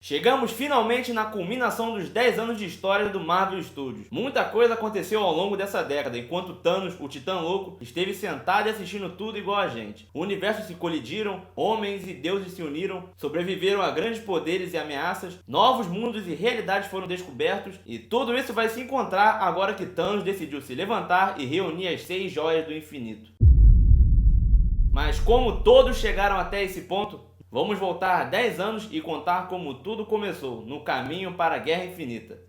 Chegamos finalmente na culminação dos 10 anos de história do Marvel Studios. Muita coisa aconteceu ao longo dessa década, enquanto Thanos, o Titã Louco, esteve sentado e assistindo tudo igual a gente. Universos se colidiram, homens e deuses se uniram, sobreviveram a grandes poderes e ameaças, novos mundos e realidades foram descobertos, e tudo isso vai se encontrar agora que Thanos decidiu se levantar e reunir as 6 joias do infinito. Mas como todos chegaram até esse ponto, vamos voltar 10 anos e contar como tudo começou, no caminho para a Guerra Infinita.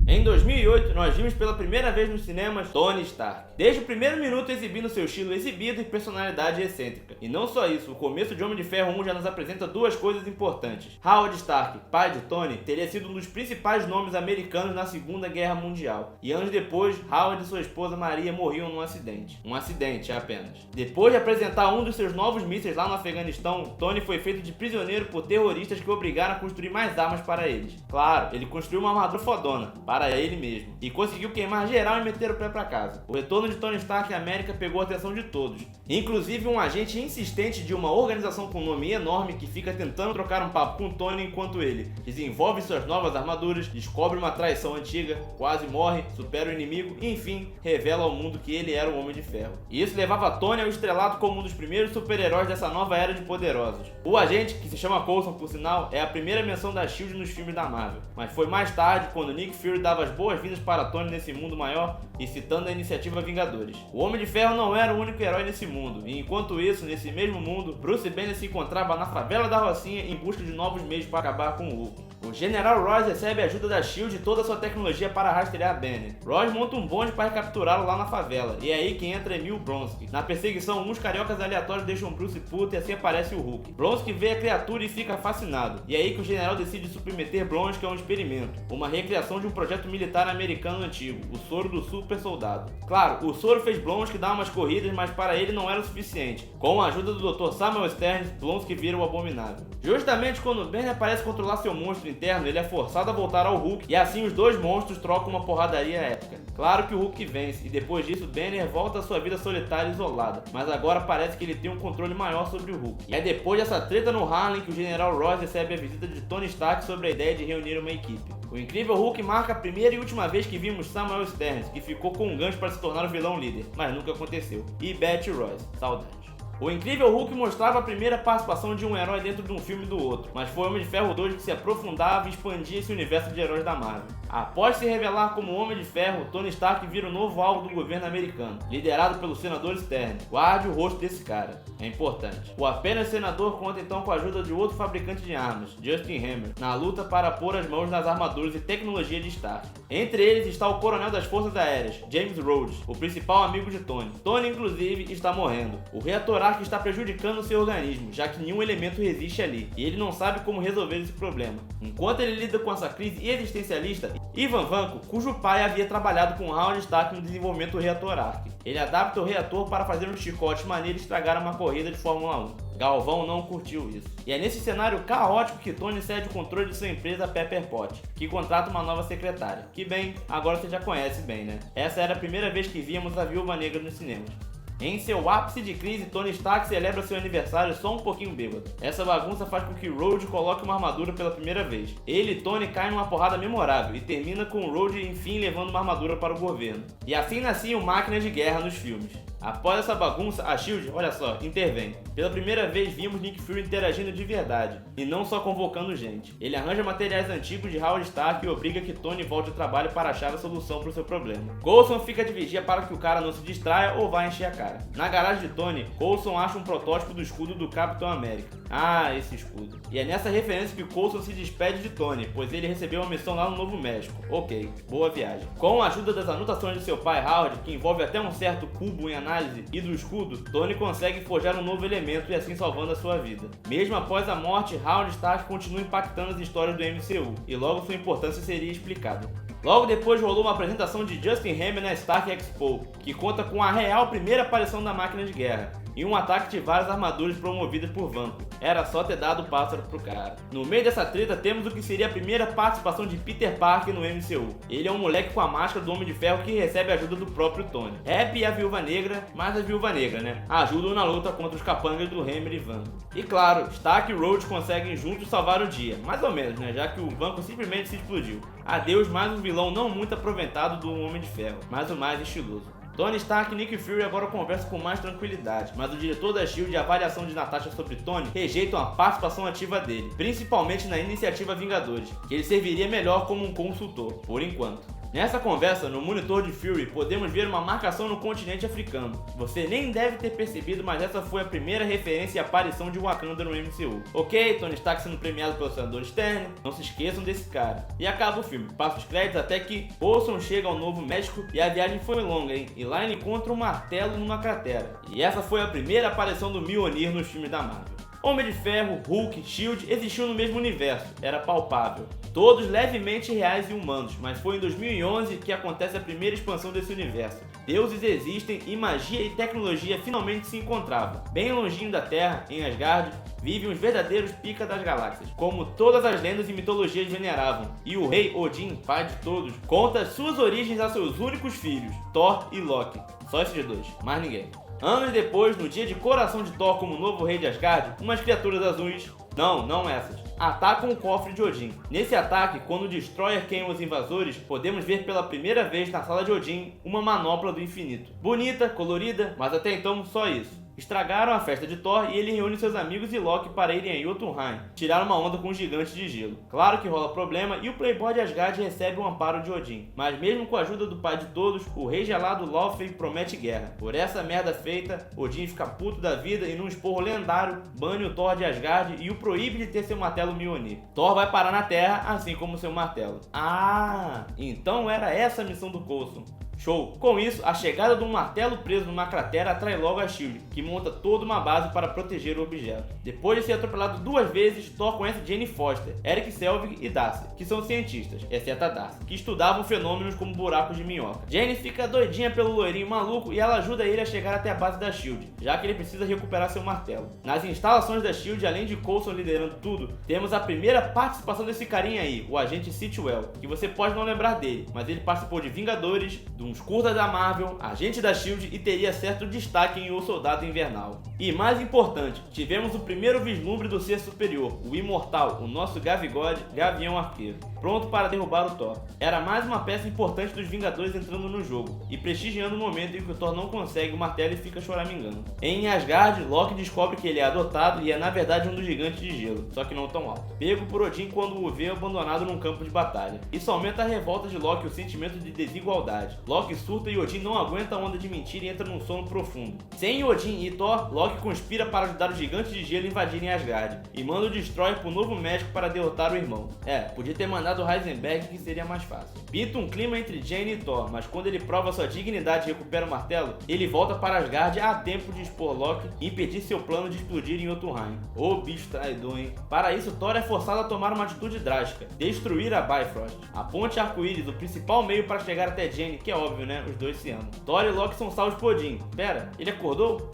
Em 2008, nós vimos pela primeira vez nos cinemas Tony Stark. Desde o primeiro minuto exibindo seu estilo exibido e personalidade excêntrica. E não só isso, o começo de Homem de Ferro 1 já nos apresenta duas coisas importantes. Howard Stark, pai de Tony, teria sido um dos principais nomes americanos na Segunda Guerra Mundial. E anos depois, Howard e sua esposa Maria morriam num acidente. Um acidente apenas. Depois de apresentar um dos seus novos mísseis lá no Afeganistão, Tony foi feito de prisioneiro por terroristas que o obrigaram a construir mais armas para eles. Claro, ele construiu uma armadura fodona, para ele mesmo, e conseguiu queimar geral e meter o pé pra casa. O retorno de Tony Stark à América pegou a atenção de todos, inclusive um agente insistente de uma organização com um nome enorme que fica tentando trocar um papo com Tony enquanto ele desenvolve suas novas armaduras, descobre uma traição antiga, quase morre, supera o inimigo e enfim, revela ao mundo que ele era o Homem de Ferro. E isso levava Tony ao estrelato como um dos primeiros super-heróis dessa nova era de poderosos. O agente, que se chama Coulson por sinal, é a primeira menção da SHIELD nos filmes da Marvel, mas foi mais tarde quando Nick Fury dava as boas-vindas para Tony nesse mundo maior e citando a iniciativa Vingadores. O Homem de Ferro não era o único herói nesse mundo, e enquanto isso, nesse mesmo mundo, Bruce Banner se encontrava na favela da Rocinha em busca de novos meios para acabar com o Hulk. O General Ross recebe a ajuda da SHIELD e toda a sua tecnologia para rastrear Banner. Ross monta um bonde para recapturá-lo lá na favela, e é aí que entra Emil Blonsky. Na perseguição, uns cariocas aleatórios deixam Bruce puto e assim aparece o Hulk. Blonsky vê a criatura e fica fascinado, e é aí que o general decide submeter Blonsky a um experimento, uma recriação de um projeto militar americano antigo, o soro do super soldado. Claro, o soro fez Blonsky dar umas corridas, mas para ele não era o suficiente. Com a ajuda do Dr. Samuel Sterns, Blonsky vira o Abominável. Justamente quando Banner parece controlar seu monstro interno, ele é forçado a voltar ao Hulk, e assim os dois monstros trocam uma porradaria épica. Claro que o Hulk vence, e depois disso Banner volta à sua vida solitária e isolada, mas agora parece que ele tem um controle maior sobre o Hulk. E é depois dessa treta no Harlem que o General Ross recebe a visita de Tony Stark sobre a ideia de reunir uma equipe. O Incrível Hulk marca a primeira e última vez que vimos Samuel Sterns, que ficou com um gancho para se tornar o vilão líder, mas nunca aconteceu. E Betty Ross, saudades. O Incrível Hulk mostrava a primeira participação de um herói dentro de um filme do outro, mas foi o Homem de Ferro 2 que se aprofundava e expandia esse universo de heróis da Marvel. Após se revelar como Homem de Ferro, Tony Stark vira o novo alvo do governo americano, liderado pelo senador Stern. Guarde o rosto desse cara, é importante. O apenas senador conta então com a ajuda de outro fabricante de armas, Justin Hammer, na luta para pôr as mãos nas armaduras e tecnologia de Stark. Entre eles está o coronel das forças aéreas, James Rhodes, o principal amigo de Tony. Tony, inclusive, está morrendo. O reator Ark está prejudicando o seu organismo, já que nenhum elemento resiste ali, e ele não sabe como resolver esse problema. Enquanto ele lida com essa crise existencialista, Ivan Vanko, cujo pai havia trabalhado com Howard Stark no desenvolvimento do reator Ark. Ele adapta o reator para fazer um chicote maneiro e estragar uma corrida de Fórmula 1. Galvão não curtiu isso. E é nesse cenário caótico que Tony cede o controle de sua empresa Pepper Potts, que contrata uma nova secretária, que bem, agora você já conhece bem, né? Essa era a primeira vez que víamos a Viúva Negra nos cinemas. Em seu ápice de crise, Tony Stark celebra seu aniversário só um pouquinho bêbado. Essa bagunça faz com que Rhodes coloque uma armadura pela primeira vez. Ele e Tony caem numa porrada memorável e termina com Rhodes enfim levando uma armadura para o governo. E assim nasciam máquinas de guerra nos filmes. Após essa bagunça, a SHIELD, olha só, intervém. Pela primeira vez vimos Nick Fury interagindo de verdade, e não só convocando gente. Ele arranja materiais antigos de Howard Stark e obriga que Tony volte ao trabalho para achar a solução para o seu problema. Coulson fica de vigia para que o cara não se distraia ou vá encher a cara. Na garagem de Tony, Coulson acha um protótipo do escudo do Capitão América. Ah, esse escudo. E é nessa referência que Coulson se despede de Tony, pois ele recebeu uma missão lá no Novo México. Ok, boa viagem. Com a ajuda das anotações de seu pai Howard, que envolve até um certo cubo em análise, e do escudo, Tony consegue forjar um novo elemento e assim salvando a sua vida. Mesmo após a morte, Howard Stark continua impactando as histórias do MCU, e logo sua importância seria explicada. Logo depois rolou uma apresentação de Justin Hammer na Stark Expo, que conta com a real primeira aparição da máquina de guerra, e um ataque de várias armaduras promovidas por Vanco. Era só ter dado o pássaro pro cara. No meio dessa treta temos o que seria a primeira participação de Peter Parker no MCU. Ele é um moleque com a máscara do Homem de Ferro que recebe a ajuda do próprio Tony. Happy e a Viúva Negra, mas a Viúva Negra, né? Ajudam na luta contra os capangas do Hammer e Vanco. E claro, Stark e Rhodes conseguem juntos salvar o dia, mais ou menos, né? Já que o Vanco simplesmente se explodiu. Adeus, mais um vilão não muito aproveitado do Homem de Ferro, mas o mais estiloso. Tony Stark e Nick Fury agora conversam com mais tranquilidade, mas o diretor da S.H.I.E.L.D. e a avaliação de Natasha sobre Tony rejeitam a participação ativa dele, principalmente na iniciativa Vingadores, que ele serviria melhor como um consultor, por enquanto. Nessa conversa, no monitor de Fury, podemos ver uma marcação no continente africano. Você nem deve ter percebido, mas essa foi a primeira referência e aparição de Wakanda no MCU. Ok, Tony Stark sendo premiado pelo Senador Stern, não se esqueçam desse cara. E acaba o filme, passa os créditos até que Coulson chega ao Novo México e a viagem foi longa, hein? E lá ele encontra um martelo numa cratera. E essa foi a primeira aparição do Mjolnir nos filmes da Marvel. Homem de Ferro, Hulk, S.H.I.E.L.D. existiam no mesmo universo, era palpável. Todos levemente reais e humanos, mas foi em 2011 que acontece a primeira expansão desse universo. Deuses existem e magia e tecnologia finalmente se encontravam. Bem longinho da Terra, em Asgard, vivem os verdadeiros pica das galáxias, como todas as lendas e mitologias veneravam. E o rei Odin, pai de todos, conta suas origens a seus únicos filhos, Thor e Loki. Só esses dois, mais ninguém. Anos depois, no dia de coração de Thor como novo rei de Asgard, umas criaturas azuis, não essas, atacam o cofre de Odin. Nesse ataque, quando o Destroyer queima os invasores, podemos ver pela primeira vez na sala de Odin uma manopla do infinito. Bonita, colorida, mas até então só isso. Estragaram a festa de Thor e ele reúne seus amigos e Loki para irem a Jotunheim tirar uma onda com o gigante de gelo. Claro que rola problema e o Playboy de Asgard recebe um amparo de Odin. Mas mesmo com a ajuda do pai de todos, o rei gelado Laufey promete guerra. Por essa merda feita, Odin fica puto da vida e num esporro lendário, bane o Thor de Asgard e o proíbe de ter seu martelo Mjolnir. Thor vai parar na Terra, assim como seu martelo. Ah, então era essa a missão do Coulson. Show! Com isso, a chegada de um martelo preso numa cratera atrai logo a S.H.I.E.L.D., que monta toda uma base para proteger o objeto. Depois de ser atropelado 2 vezes, Thor conhece Jane Foster, Eric Selvig e Darcy, que são cientistas, exceto a Darcy, que estudavam fenômenos como buracos de minhoca. Jane fica doidinha pelo loirinho maluco e ela ajuda ele a chegar até a base da S.H.I.E.L.D., já que ele precisa recuperar seu martelo. Nas instalações da S.H.I.E.L.D., além de Coulson liderando tudo, temos a primeira participação desse carinha aí, o agente Sitwell, que você pode não lembrar dele, mas ele participou de Vingadores, uns curtas da Marvel, agente da S.H.I.E.L.D. e teria certo destaque em O Soldado Invernal. E mais importante, tivemos o primeiro vislumbre do ser superior, o imortal, o nosso Gavigode, Gavião Arqueiro, pronto para derrubar o Thor. Era mais uma peça importante dos Vingadores entrando no jogo, e prestigiando o momento em que o Thor não consegue o martelo e fica choramingando. Em Asgard, Loki descobre que ele é adotado e é na verdade um dos gigantes de gelo, só que não tão alto. Pego por Odin quando o vê abandonado num campo de batalha. Isso aumenta a revolta de Loki e o sentimento de desigualdade. Loki surta e Odin não aguenta a onda de mentira e entra num sono profundo. Sem Odin e Thor, Loki conspira para ajudar os gigantes de gelo a invadirem Asgard, e manda o Destroyer pro Novo México para derrotar o irmão. Podia ter mandado o Heisenberg, que seria mais fácil. Pinta um clima entre Jane e Thor, mas quando ele prova sua dignidade e recupera o martelo, ele volta para Asgard a tempo de expor Loki e impedir seu plano de explodir em Jotunheim. Ô bicho traidor, hein? Para isso, Thor é forçado a tomar uma atitude drástica, destruir a Bifrost. A ponte arco-íris, o principal meio para chegar até Jane, que é óbvio, né? Os dois se amam. Thor e Loki são salvos por Odin. Pera, ele acordou?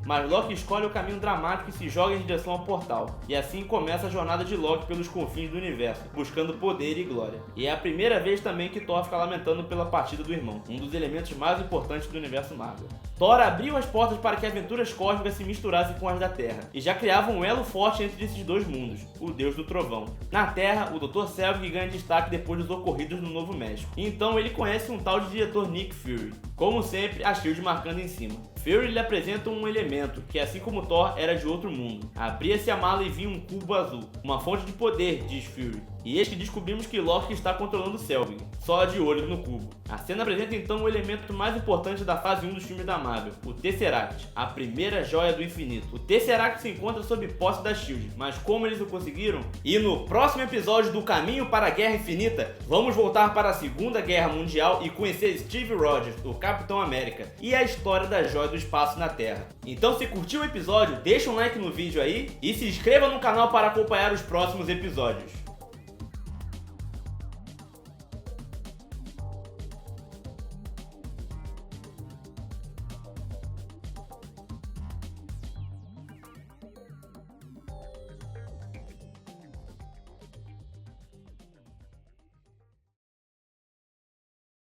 Mas Loki escolhe o caminho dramático e se joga em direção ao portal. E assim começa a jornada de Loki pelos confins do universo, buscando poder e glória. E é a primeira vez também que Thor fica lamentando pela partida do irmão, um dos elementos mais importantes do universo Marvel. Thor abriu as portas para que aventuras cósmicas se misturassem com as da Terra, e já criava um elo forte entre esses dois mundos, o Deus do Trovão. Na Terra, o Dr. Selvig ganha destaque depois dos ocorridos no Novo México. Então ele conhece um tal de diretor Nick Fury. Como sempre, a S.H.I.E.L.D. marcando em cima. Fury lhe apresenta um elemento, que assim como Thor, era de outro mundo. Abria-se a mala e vinha um cubo azul. Uma fonte de poder, diz Fury. E eis que descobrimos que Loki está controlando Selvig, só de olho no cubo. A cena apresenta então o elemento mais importante da fase 1 dos filmes da Marvel, o Tesseract, a primeira joia do infinito. O Tesseract se encontra sob posse da S.H.I.E.L.D., mas como eles o conseguiram? E no próximo episódio do Caminho para a Guerra Infinita, vamos voltar para a Segunda Guerra Mundial e conhecer Steve Rogers, o Capitão América, e a história da joia do espaço na Terra. Então se curtiu o episódio, deixa um like no vídeo aí e se inscreva no canal para acompanhar os próximos episódios.